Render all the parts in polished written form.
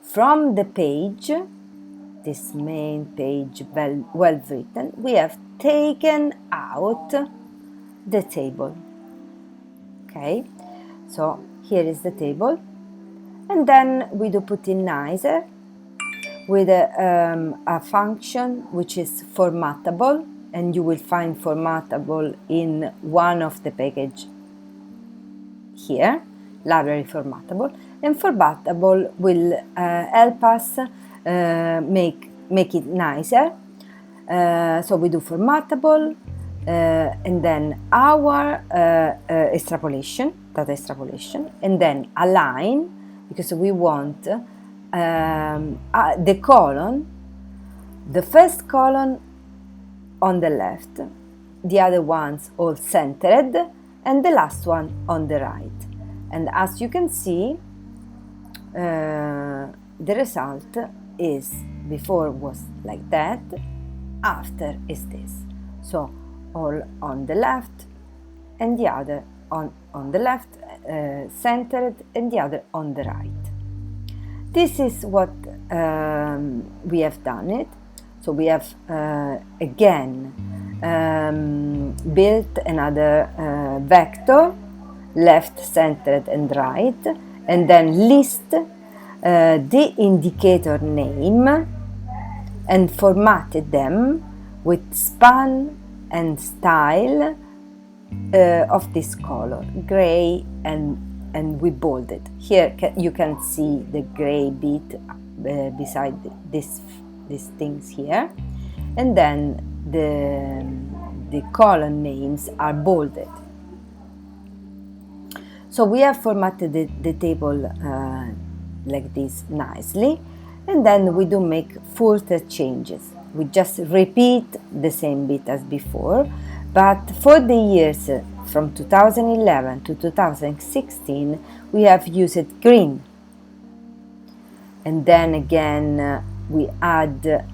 from the page, this main page, well written, we have taken out the table. Okay, so here is the table, and then we do put in nicer with a function which is formattable, and you will find formattable in one of the package here, library formattable, and formattable will help us make it nicer. So we do formattable, and then our extrapolation, data extrapolation, and then align, because we want the column, the first column on the left, the other ones all centered, and the last one on the right. And as you can see, the result is, before was like that, after is this. So all on the left, and the other on the left, centered, and the other on the right. This is what we have done it. So we have again built another vector, left, centered, and right, and then list the indicator name and formatted them with span and style of this color, gray, and we bolded. Here you can see the gray bit beside these things here, and then the column names are bolded. So we have formatted the table like this nicely, and then we do make further changes. We just repeat the same bit as before, but for the years from 2011 to 2016 we have used green, and then again we add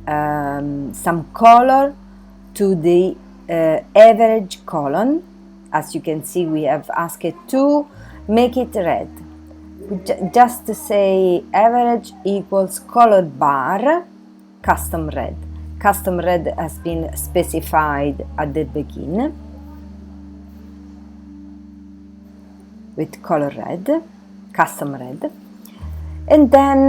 some color to the average column. As you can see, we have asked it to make it red. Just to say average equals color bar custom red. Custom red has been specified at the beginning with color red, custom red. And then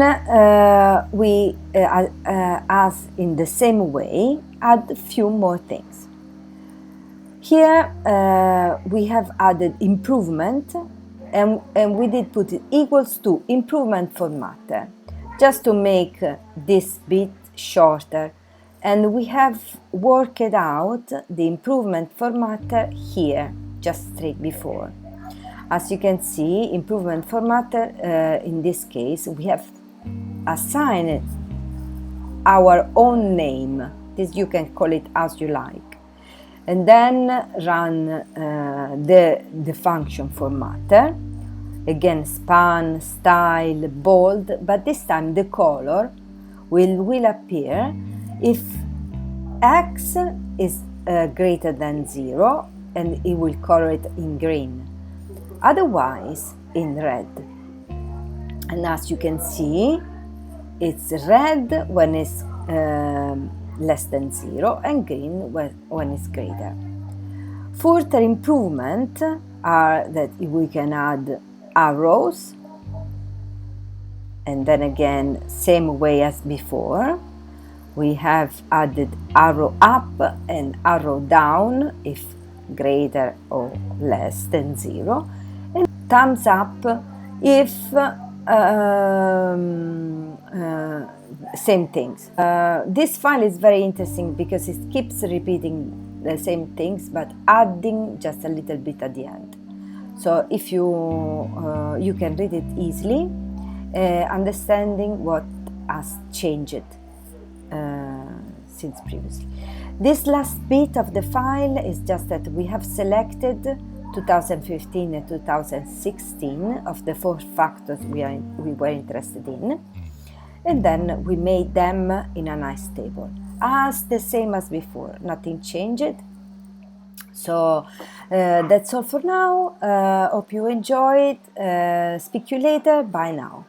we, as in the same way, add a few more things. Here we have added improvement, and we did put it equals to improvement formatter, just to make this bit shorter. And we have worked out the improvement formatter here, just straight before. As you can see, improvement formatter, in this case, we have assigned our own name. This you can call it as you like. And then run the function formatter. Again, span, style, bold, but this time the color will appear if x is greater than 0, and it will color it in green. Otherwise in red. And as you can see, it's red when it's less than 0 and green when it's greater. Further improvement are that we can add arrows, and then again same way as before. We have added arrow up and arrow down if greater or less than 0, and thumbs up if same things. This file is very interesting because it keeps repeating the same things but adding just a little bit at the end. So if you can read it easily, understanding what has changed since previously. This last bit of the file is just that we have selected 2015 and 2016 of the 4 factors we were interested in, and then we made them in a nice table, as the same as before, nothing changed. So that's all for now. Hope you enjoyed. Speak to you later. Bye now.